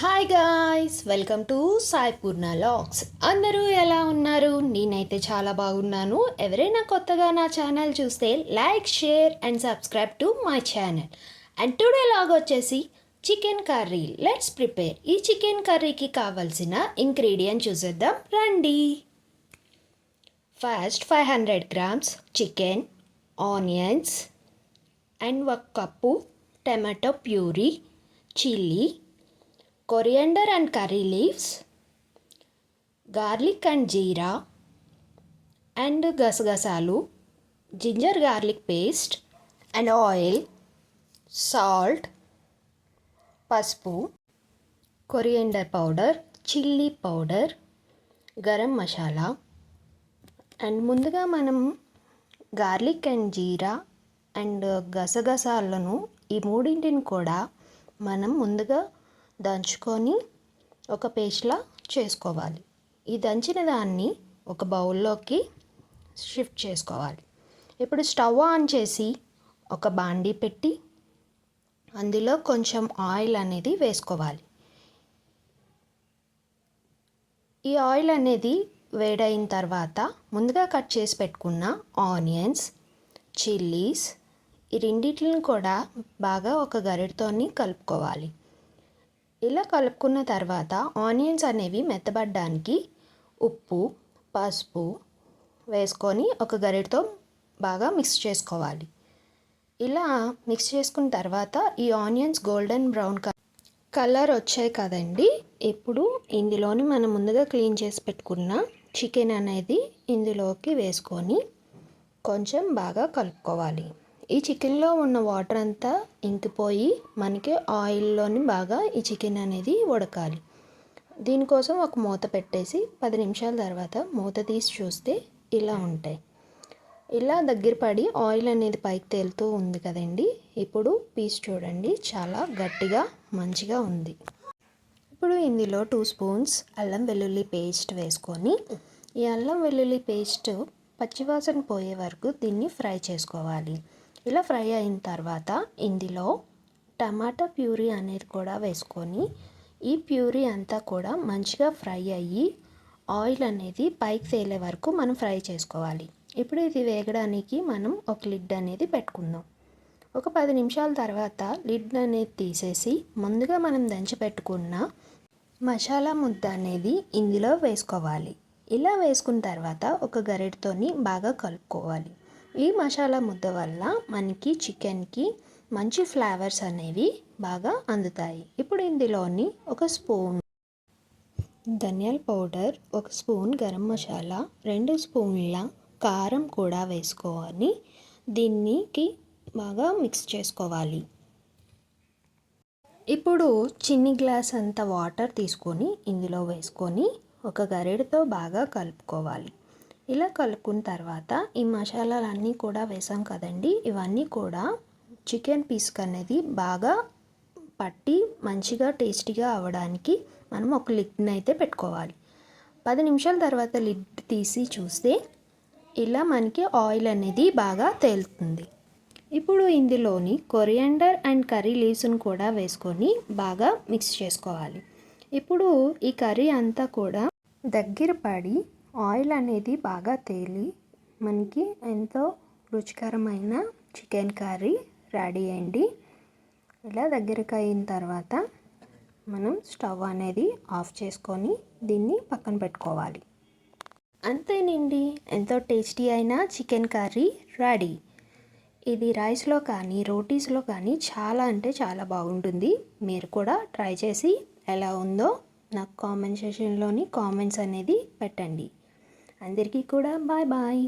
Hi guys, welcome to Sai Purna vlogs. అందరూ ఎలా ఉన్నారు? నేనైతే చాలా బాగున్నాను. ఎవరైనా కొత్తగా నా ఛానల్ చూస్తే like, share and subscribe to my channel. And today vlog వచ్చేసి చికెన్ కర్రీ. Let's prepare. ఈ చికెన్ కర్రీకి కావాల్సిన ఇంగ్రీడియంట్ చూసేద్దాం రండి. First 500 grams chicken, onions and 1 cup tomato puree, chilli, coriander and curry leaves, garlic and jeera and gasagasalu, ginger garlic paste and oil, salt, పసుపు, coriander powder, chilli powder, garam masala. And ముందుగా మనం garlic and jeera and గసగసాలను ఈ మూడింటిని కూడా మనం ముందుగా దంచుకొని ఒక పేస్ట్లా చేసుకోవాలి. ఈ దంచిన దాన్ని ఒక బౌల్లోకి షిఫ్ట్ చేసుకోవాలి. ఇప్పుడు స్టవ్ ఆన్ చేసి ఒక బాండీ పెట్టి అందులో కొంచెం ఆయిల్ అనేది వేసుకోవాలి. ఈ ఆయిల్ అనేది వేడైన తర్వాత ముందుగా కట్ చేసి పెట్టుకున్న ఆనియన్స్, చిల్లీస్ ఈ రెండింటిని కూడా బాగా ఒక గరిటెతోని కలుపుకోవాలి. ఇలా కలుపుకున్న తర్వాత ఆనియన్స్ అనేవి మెత్తబడడానికి ఉప్పు, పసుపు వేసుకొని ఒక గరిటెతో బాగా మిక్స్ చేసుకోవాలి. ఇలా మిక్స్ చేసుకున్న తర్వాత ఈ ఆనియన్స్ గోల్డెన్ బ్రౌన్ కలర్ వచ్చాయి కదండి. ఇప్పుడు ఇందులోని మనం ముందుగా క్లీన్ చేసి పెట్టుకున్న చికెన్ అనేది ఇందులోకి వేసుకొని కొంచెం బాగా కలుపుకోవాలి. ఈ చికెన్లో ఉన్న వాటర్ అంతా ఇంకిపోయి మనకి ఆయిల్లోని బాగా ఈ చికెన్ అనేది ఉడకాలి. దీనికోసం ఒక మూత పెట్టేసి 10 నిమిషాల తర్వాత మూత తీసి చూస్తే ఇలా ఉంటాయి. ఇలా దగ్గర పడి ఆయిల్ అనేది పైకి తేలుతూ ఉంది కదండి. ఇప్పుడు పీస్ చూడండి, చాలా గట్టిగా మంచిగా ఉంది. ఇప్పుడు ఇందులో 2 స్పూన్స్ అల్లం వెల్లుల్లి పేస్ట్ వేసుకొని ఈ అల్లం వెల్లుల్లి పేస్ట్ పచ్చివాసన పోయే వరకు దీన్ని ఫ్రై చేసుకోవాలి. ఇలా ఫ్రై అయిన తర్వాత ఇందులో టమాటా ప్యూరీ అనేది కూడా వేసుకొని ఈ ప్యూరీ అంతా కూడా మంచిగా ఫ్రై అయ్యి ఆయిల్ అనేది పైకి తేలే వరకు మనం ఫ్రై చేసుకోవాలి. ఇప్పుడు ఇది వేగడానికి మనం ఒక లిడ్ అనేది పెట్టుకుందాం. ఒక 10 నిమిషాల తర్వాత లిడ్ అనేది తీసేసి ముందుగా మనం దంచి పెట్టుకున్న మసాలా ముద్ద అనేది ఇందులో వేసుకోవాలి. ఇలా వేసుకున్న తర్వాత ఒక గరిటెతోని బాగా కలుపుకోవాలి. ఈ మసాలా ముద్ద వల్ల మనకి చికెన్కి మంచి ఫ్లేవర్స్ అనేవి బాగా అందుతాయి. ఇప్పుడు ఇందులోని 1 స్పూన్ ధనియాల పౌడర్, 1 స్పూన్ గరం మసాలా, 2 స్పూన్ల కారం కూడా వేసుకొని దీనికి బాగా మిక్స్ చేసుకోవాలి. ఇప్పుడు చిన్ని గ్లాస్ అంత వాటర్ తీసుకొని ఇందులో వేసుకొని ఒక గరిటెతో బాగా కలుపుకోవాలి. ఇలా కలుపుకున్న తర్వాత ఈ మసాలాలన్నీ కూడా వేసాం కదండి, ఇవన్నీ కూడా చికెన్ పీస్కి అనేది బాగా పట్టి మంచిగా టేస్టీగా అవ్వడానికి మనం ఒక లిడ్ని అయితే పెట్టుకోవాలి. 10 నిమిషాల తర్వాత లిడ్ తీసి చూస్తే ఇలా మనకి ఆయిల్ అనేది బాగా తేలుతుంది. ఇప్పుడు ఇందులోని కొరియాండర్ అండ్ కర్రీ లీవ్స్ని కూడా వేసుకొని బాగా మిక్స్ చేసుకోవాలి. ఇప్పుడు ఈ కర్రీ అంతా కూడా దగ్గర పడి ఆయిల్ అనేది బాగా తేలి మనకి ఎంతో రుచికరమైన చికెన్ కర్రీ రెడీ అయింది. ఇలా దగ్గరికి అయిన తర్వాత మనం స్టవ్ అనేది ఆఫ్ చేసుకొని దీన్ని పక్కన పెట్టుకోవాలి. అంతేనండి, ఎంతో టేస్టీ అయిన చికెన్ కర్రీ రెడీ. ఇది రైస్లో కానీ రోటీస్లో కానీ చాలా అంటే చాలా బాగుంటుంది. మీరు కూడా ట్రై చేసి ఎలా ఉందో నాకు కామెంట్ సెక్షన్లోని కామెంట్స్ అనేది పెట్టండి. అందరికీ కూడా బాయ్ బాయ్.